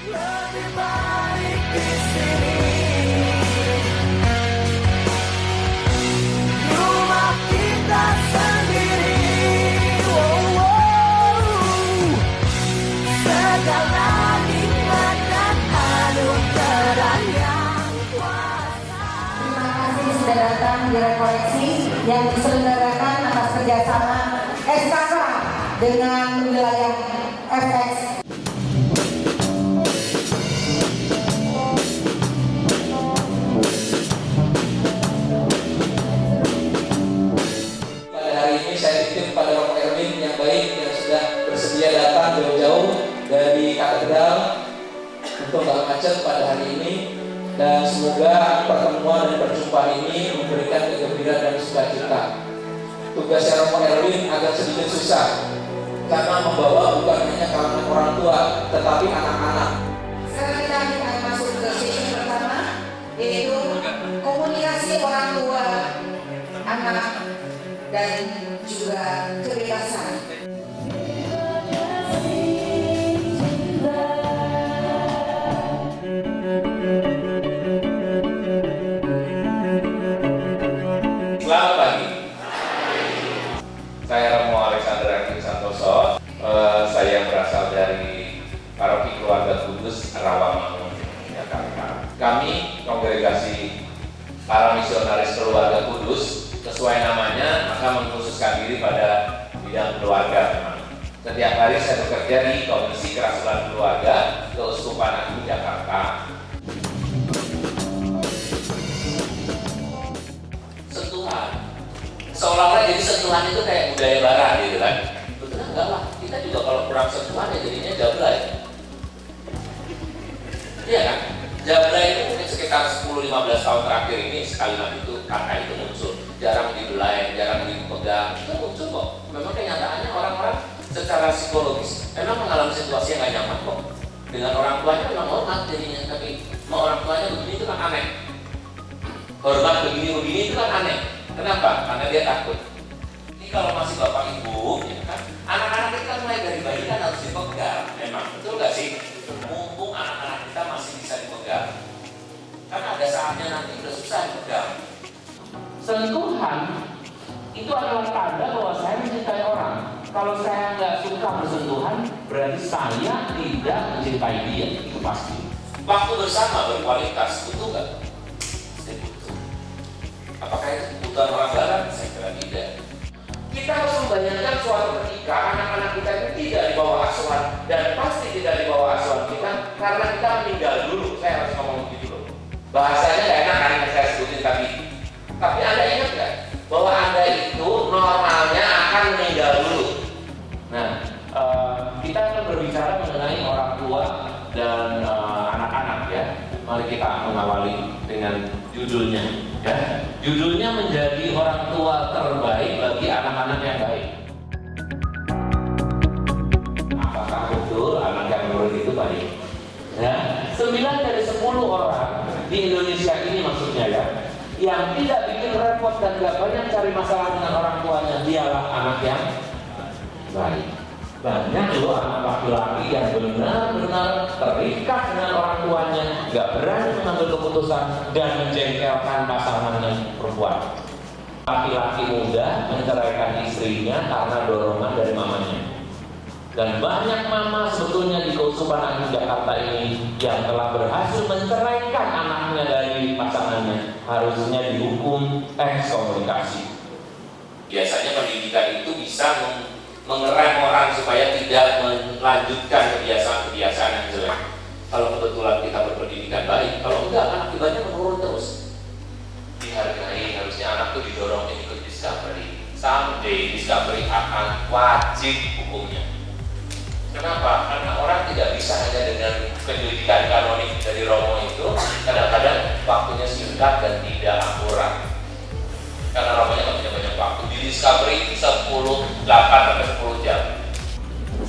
Lebih baik di sini. Rumah kita sendiri. Wow, wow. Segala nikmat dan anugerah yang kuasa. Terima kasih sudah datang di rekoleksi yang diselenggarakan atas kerjasama SKK dengan wilayah FX. Pada hari ini saya titip pada Bapak Erwin yang baik yang sudah bersedia datang jauh-jauh dari katedral untuk nggak macet pada hari ini, dan semoga pertemuan dan perjumpaan ini memberikan kegembiraan dan sukacita. Tugasnya Romo Erwin agak sedikit susah karena membawa bukan hanya kalangan orang tua tetapi anak-anak. Sekarang kita akan masuk ke sesi pertama, yaitu komunikasi orang tua, anak, dan juga kebebasan. Selamat pagi. Saya Romo Alexander Hakim Santoso. Saya berasal dari Paroki Keluarga Kudus Rawamangun, Jakarta. Kami kongregasi para misionaris keluarga kudus, sesuai namanya, maka mengkhususkan diri pada bidang keluarga. Memang setiap hari saya bekerja di Komisi Kerasulan Keluarga Keuskupan Agung Jakarta. Sentuhan, seolah-olah jadi sentuhan itu kayak budaya barat gitu kan. Betul enggak lah, kita juga kalau kurang sentuhan ya jadinya jablay. Iya kan? Jablay itu mungkin sekitar 10-15 tahun terakhir ini sekalimat itu, kata itu muncul. Jarang dibelai, jarang dipegang, itu muncul kok. Memang kenyataannya orang-orang secara psikologis memang mengalami situasi yang gak nyaman kok. Dengan orang tuanya memang hormat jadinya, tapi mau orang tuanya begini itu kan aneh. Hormat begini-begini itu kan aneh. Kenapa? Karena dia takut. Ini kalau masih bapak ibu, ya kan, anak-anak kita mulai dari bayi kan harus dipegang. Memang betul nggak sih? Mumpung anak-anak kita masih bisa dipegang. Karena ada saatnya nanti udah susah dipegang. Sentuhan itu adalah tanda bahwa saya mencintai orang. Kalau saya nggak suka bersentuhan, berarti saya tidak mencintai dia. Itu pasti. Waktu bersama berkualitas, betul nggak? Apakah itu kebutuhan orang barat? Saya kira tidak. Kita harus membayangkan suatu ketika anak-anak kita itu tidak di bawah asuhan, dan pasti tidak di bawah asuhan kita karena kita meninggal dulu. Saya harus ngomong begitu loh. Bahasanya nggak enak kan yang saya sebutin tadi. Tapi Anda ingat nggak bahwa Anda itu normalnya akan meninggal dulu. Nah, kita akan berbicara mengenai orang tua dan anak-anak ya. Mari kita mengawali dengan judulnya. Ya. Judulnya menjadi orang tua terbaik bagi anak-anak yang baik. Apakah betul anak yang nurut itu baik? Ya, 9 dari 10 orang di Indonesia ini maksudnya ya, yang tidak bikin repot dan gak banyak cari masalah dengan orang tuanya, dialah anak yang baik. Banyak loh anak laki-laki yang benar-benar terikat dengan orang tuanya, gak berani mengambil keputusan dan menjengkelkan pasangannya perempuan. Laki-laki muda menceraikan istrinya karena dorongan dari mamanya. Dan banyak mama sebetulnya di Keuskupan Agung Jakarta ini yang telah berhasil menceraikan anaknya dari pasangannya, harusnya dihukum ekskomunikasi. Biasanya pendidikan itu bisa mengerem orang supaya tidak melanjutkan kebiasaan-kebiasaan yang jelek. Kalau kebetulan kita berpendidikan baik, kalau enggak kan akibatnya menurun terus. Dihargai, harusnya anak itu didorong ikut Discovery. Someday Discovery akan wajib hukumnya. Kenapa? Karena orang tidak bisa hanya dengan pendidikan kanonik dari Romo itu, kadang-kadang waktunya singkat dan tidak akurat. Karena Romonya nggak punya banyak waktu. Di Discovery itu 8-10 jam.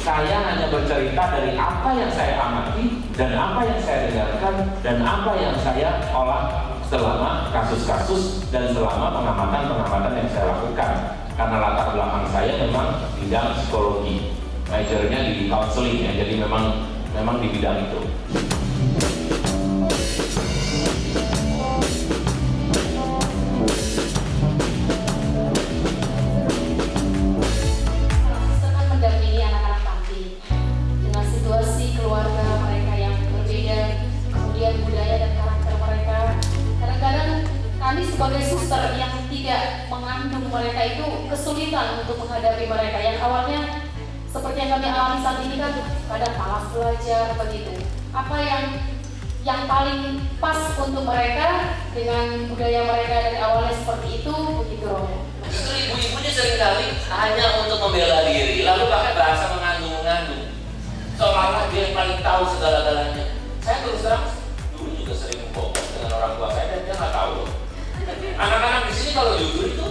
Saya hanya bercerita dari apa yang saya amati dan apa yang saya dengarkan dan apa yang saya olah selama kasus-kasus dan selama pengamatan-pengamatan yang saya lakukan. Karena latar belakang saya memang bidang psikologi, majornya di counseling ya, jadi memang memang di bidang itu. Senang mendampingi anak-anak panti dengan situasi keluarga mereka yang berbeda, kemudian budaya dan karakter mereka. Kadang-kadang kami sebagai suster yang tidak mengandung mereka itu kesulitan untuk menghadapi mereka yang awalnya seperti yang kami alami saat ini kan kadang malas belajar begitu. Apa yang paling pas untuk mereka dengan budaya mereka dari awalnya seperti itu begitu Romo. Justru ibu-ibunya seringkali hanya untuk membela diri, lalu pakai bahasa mengandung-mengandung, seolah-olah dia yang paling tahu segala-galanya. Saya terus terang dulu juga sering bohong dengan orang tua saya dan dia nggak tahu loh. Anak-anak di sini kalau jujur itu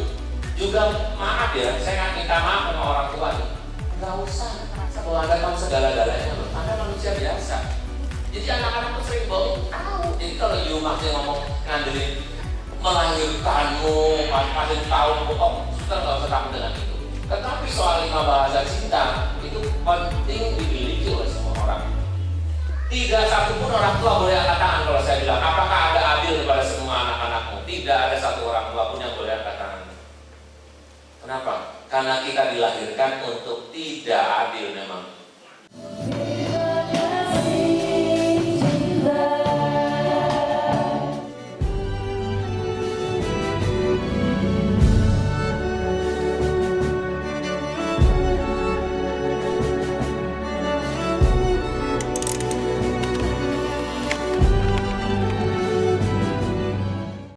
juga maaf ya, saya nggak minta maaf sama orang tua nih. Nggak usah merasa bahwa Anda tahu segala-galanya loh. Anda manusia biasa. Jadi anak-anak tuh sering bohong, tahu. Jadi kalau you masih ngomong ngandelin melahirkanmu, masih tahu bohong, sudah nggak usah takut dengan itu. Tetapi soal 5 bahasa cinta itu penting dimiliki oleh semua orang. Tidak satu pun orang tua boleh angkat tangan kalau saya bilang, apakah Anda adil kepada semua anak-anakmu? Tidak ada satu orang tua pun yang boleh angkat tangan. Kenapa? Karena kita dilahirkan untuk tidak adil memang.